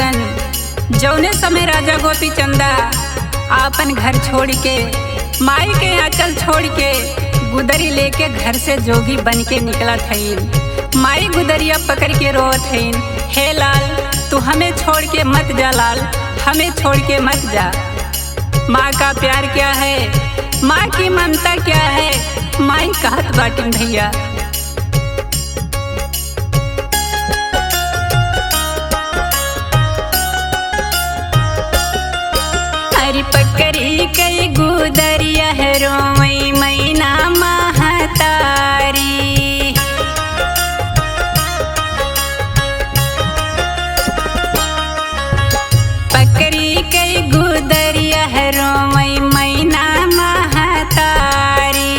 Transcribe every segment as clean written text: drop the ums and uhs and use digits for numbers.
रहलन। जौने समय राजा गोपी चंदा आपन घर छोड़ के, माई के आंचल छोड़ के गुदरी लेके घर से जोगी बन के निकला थईन। माई गुदरिया पकड़ के रोत हईन, हे लाल तू हमें छोड़ के मत जा लाल, हमें छोड़ के मत जा। माँ का प्यार क्या है, माँ की ममता क्या है, माई कहत बाटिन भैया। हरी पकड़ी कई गुदरिया है रोई मैना महतारी। पकड़ी कई गुदरिया है रोई मैना महतारी।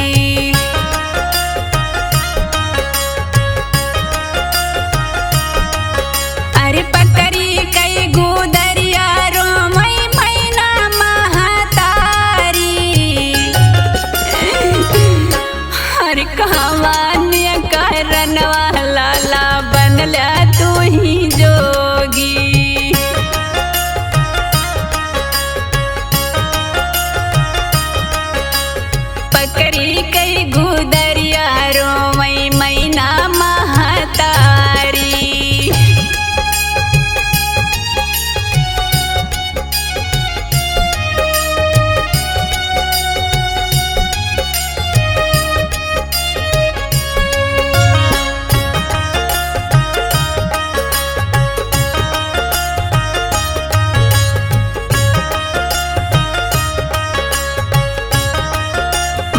अरे पकड़ी कई गुदरिया रोई मैना महतारी। हर कहावान्य करन वाला ला बनला तू ही जोगी। पकड़ी कई गुदरिया रोई मैना महतारी।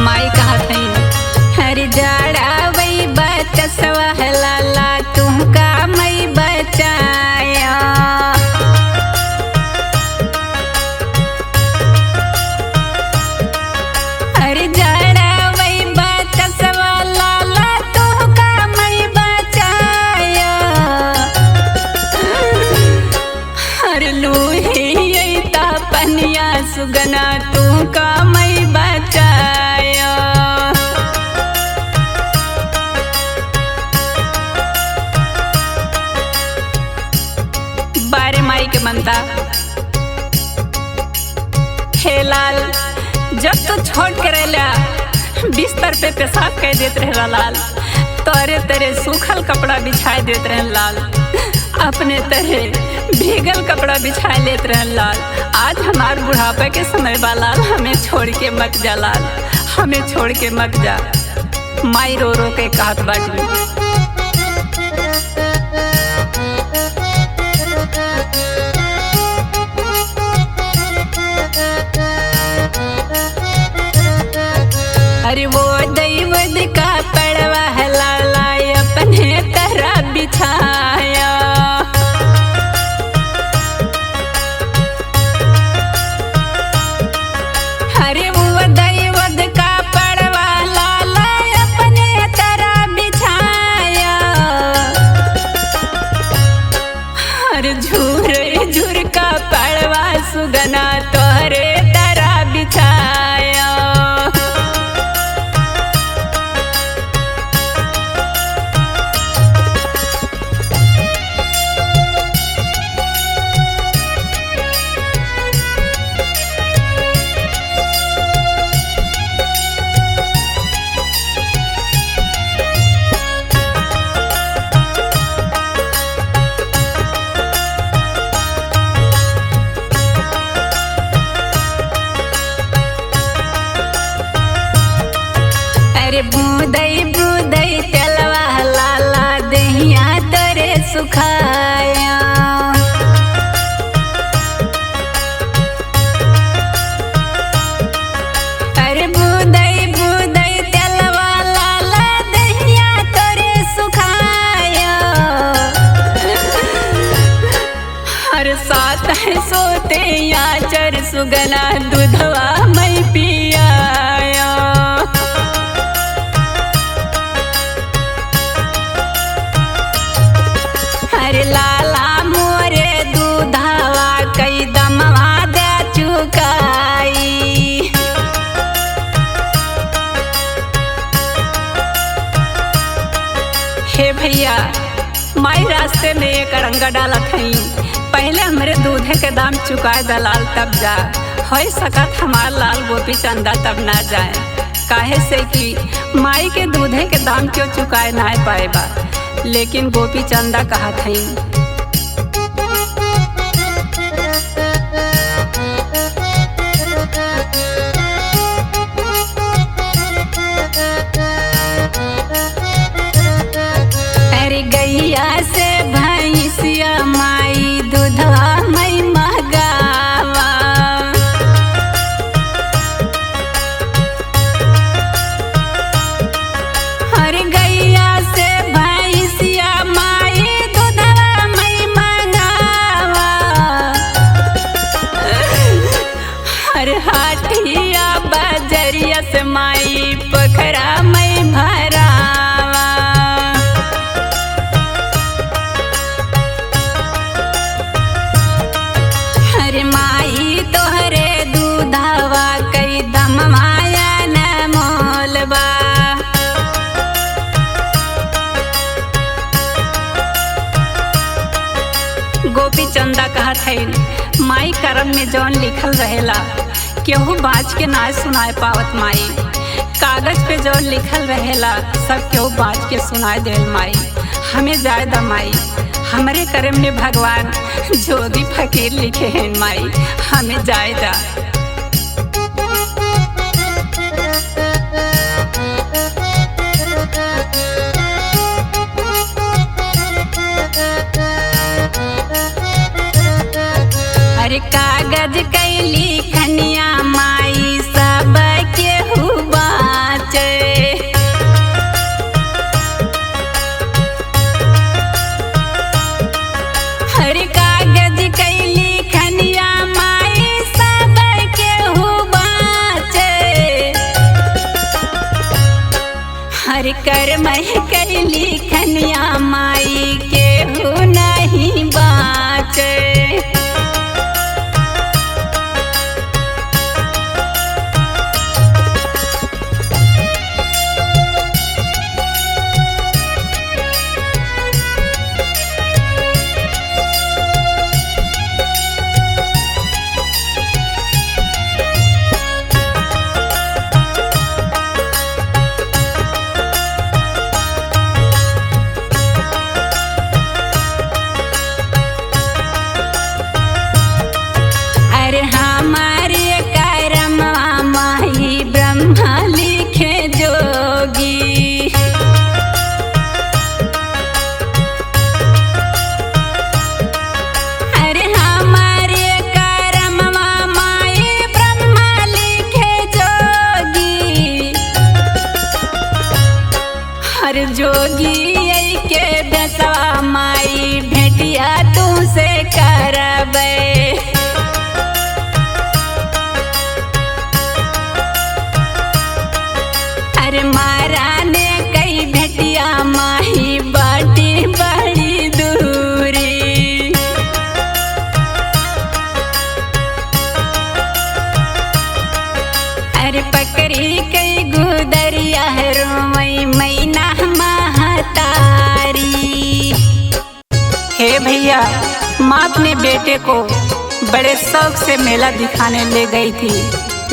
माई कहत हईन, हर जाड़ा वही बचसवा लाला तुमका मई बचाया। हर जाड़ा वही बचसवा लाला तुमका मई बचाया। हर लूही तापनिया सुगना तुमका मई बचाया। बारे माई के ममता, हे लाल जब तू छोड़ के रहला बिस्तर पे पेशाब कर देत रहला लाल, तोरे तेरे सूखल कपड़ा बिछाए देत रह लाल, अपने तरह भीगल कपड़ा बिछा लेत रह लाल। आज हमार बुढ़ापा के समय बा लाल, हमें छोड़ के मत जा लाल, हमें छोड़ के मत जा। माई रो रो के कहत बाटी। अरे वो दैवत का पड़वा लाला अपने तरह बिछाया। अरे वो दैवत का पड़वा लाला अपने तरह बिछाया। अरे झूरे झूर का पड़वा सुगना तोहरे तरह बिछाया। अरे बूदई बूदई चलवा लाला दहिया तोरे सुखाया। अरे बूदई बूदई चलवा लाला दहिया तोरे सुखाया। हर साथ है सोते आचर सुगना दूधवा मई पिया। अरे लाला मोरे दूधवा कई दमवा दे चुकाई। हे भैया माई रास्ते में एक अरंगा डाला थी, पहले हमरे दूधे के दाम चुकाए दलाल तब जा, हो सकत हमार लाल गोपी चंदा तब ना जाए। काहे से कि माई के दूधे के दाम क्यों चुकाए ना पाए बा, लेकिन गोपी चंदा कहा थी। अरे गैया से भैंसिया माई दूधवा मई महगावा, अरे गैया से भैंसिया माई दूधवा मई महगावा, अरे हाटिया बजरिया से माई पोखरा मई भरावा। अरे माई तोहरे दूधवा कई दम माया न मोलबा, गोपी चंदा कहा थे माई करम में जौन लिखल रहेला केहू बाँच के ना सुनाए पावत माई, कागज पे जौन लिखल रहेला सब केहू बाँच के सुनाए देल माई। हमें जाए द माई, हमरे करम में भगवान जोगी फकीर लिखे हैं माई, हमें जाए दा। अरे कागज कैली खनिया माई सब केहू बाँचे, अरे कागज कैली खनिया माई सब केहू बाँचे, हर कर मही कैली खनिया माई केहू नहीं बाँचे। अरे हमारे करमवा माही ब्रह्मा लिखे जोगी, अरे हमारे करमवा माही ब्रह्मा लिखे जोगी, हर जोगी के दसवा माई भेटिया तुमसे करबे। अरे महाराने कई भेटिया माही बाटी बड़ी दूरी, अरे पकड़ी कई गुदरिया रोमई मैना महतारी। हे भैया, माँ अपने बेटे को बड़े शौक से मेला दिखाने ले गई थी,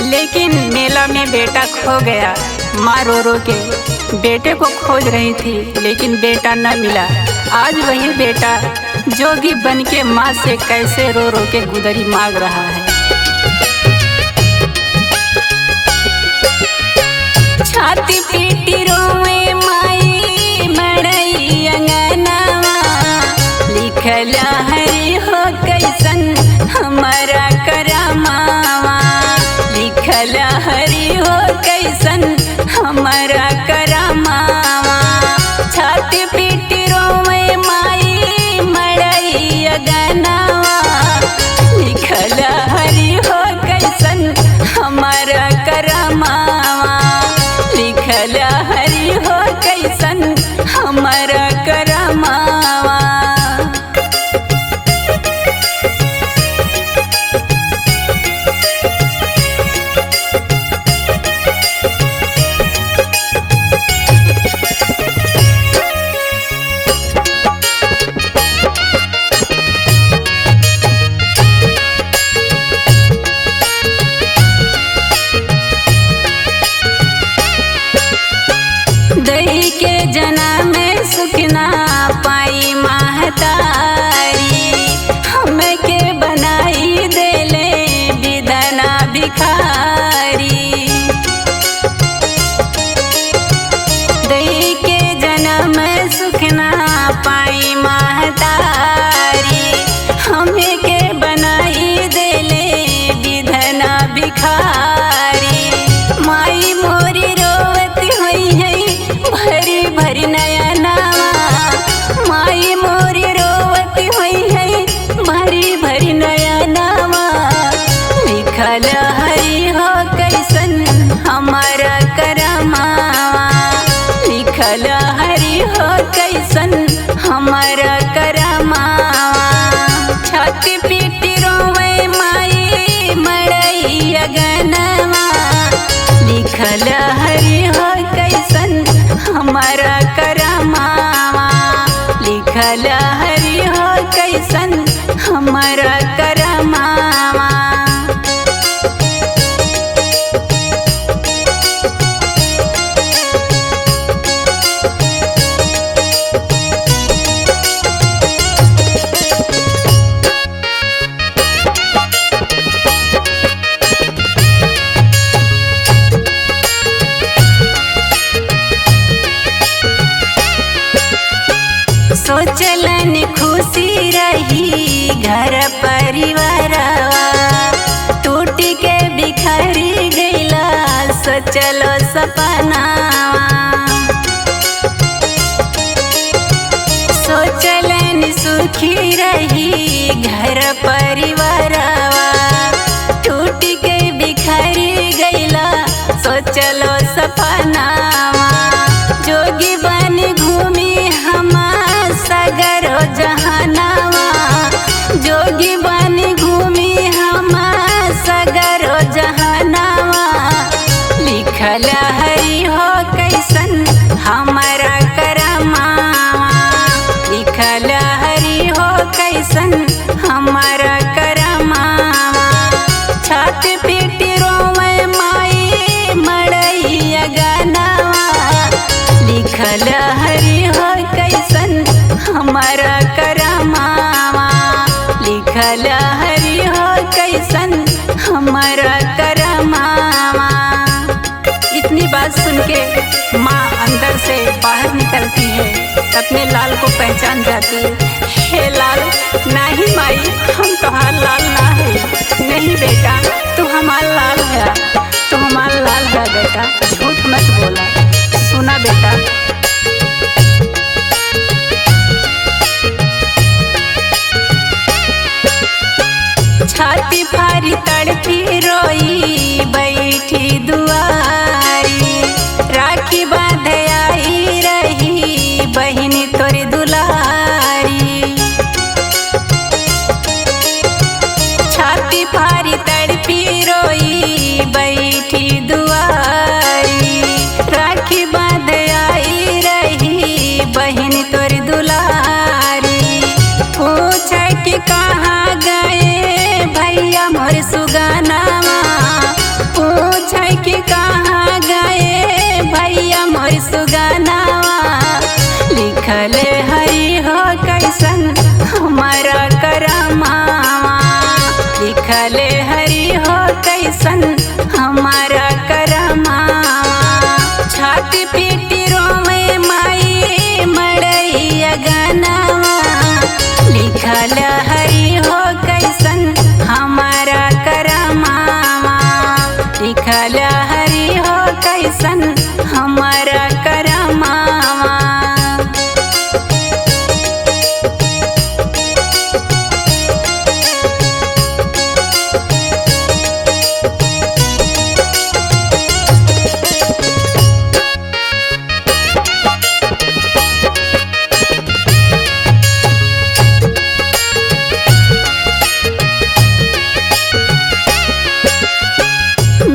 लेकिन मेला में बेटा खो गया। माँ रो रो के बेटे को खोज रही थी, लेकिन बेटा न मिला। आज वही बेटा जोगी बन के माँ से कैसे रो रो के गुदरी मांग रहा है। छाती पीटी रोए माई मड़ई अंगनावा, लिखला हरी हो कैसन हमारा करमावा, लिखला हरी हो कैसन हमारा करमावा। छाती पीटी रोए माई मड़ई अंगनावा, लिखला हरी हो कैसन हमारा करमावा, लिखला हरी हो कैसन हमारा करमावा। हमारा करमावा। सोचलन खुशी रही घर परिवारवा, टूट के बिखरी गईला सोचलो सपनावा। सोचलन सुखी रही घर परिवारवा, टूट के बिखरी गईला सोचलो सपनावा। जोगी बन घूमी हमार सगरो जहानावा, जोगी बन घूमी हमार सगरो जहानावा। लिखल हरि हो कैसन हमारा करमावा, लिखल हरि हो कैसन हमारा करमावा। छात पीट रोवे माई मड़ैया गानावा, लिखल हरि हो कैसन हमारा करमावा, लिखल हरि हो कैसन हमारा करमावा। इतनी बात सुन के माँ अंदर से बाहर निकलती है, अपने लाल को पहचान जाती है। हे लाल, नहीं माई, हम तुम्हारा लाल ना है। नहीं बेटा, तू हमारा लाल है, तू हमारा लाल है बेटा, झूठ मत बोला। सुना बेटा, छाती फारी तड़पी रोई बैठी दुआरी, राखी बांध आई रही बहिनी तोरी दुलारी। छाती फारी तड़पी रोई बैठी दुआरी, राखी बांध आई रही बहिनी तोरी दुलारी। पूछ के कहाँ गए भैया मोर सुगानावा, पूछ के कहाँ गए भैया मोर सुगानावा। लिखल हरि हो कैसन हमारा करमावा, लिखल हरि हो कैसन हमारा करमावा। छाती पीट रोवे माई मड़ैया गानावा, लिखल हरि हो कैसन हमारा करमावा, लिखल हरि हो कैसन हमारा करमावा।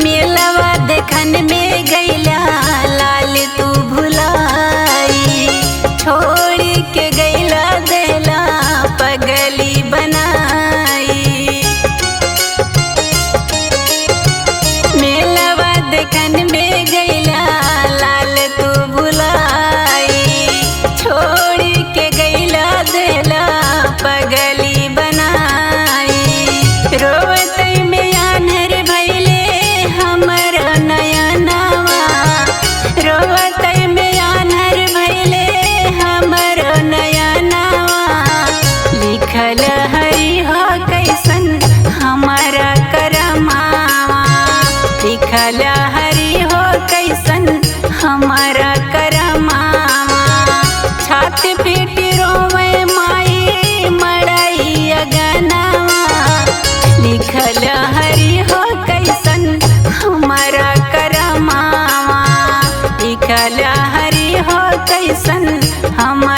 मेलवा देखन में गईला लाल तू भुलाई, छोड़ के गईला देला पगली बनाई। मेलवा देखन में गईला लाल तू भुलाई, छोड़ के गईला देला पगली बनाई। रोवतई में आन्हर भइले हमर नयनवा, रोवतई में आन्हर भइले हमर नयनवा। लिखल हरि हो कैसन हमारा करमावा, लिखल हरि हो कैसन हमारा करमावा। छाती पीट रोवे माई मड़ैया गानावा, लिखल हरि हो कैसन हमारा करमावा, लिखल हरि हो कैसन हमारा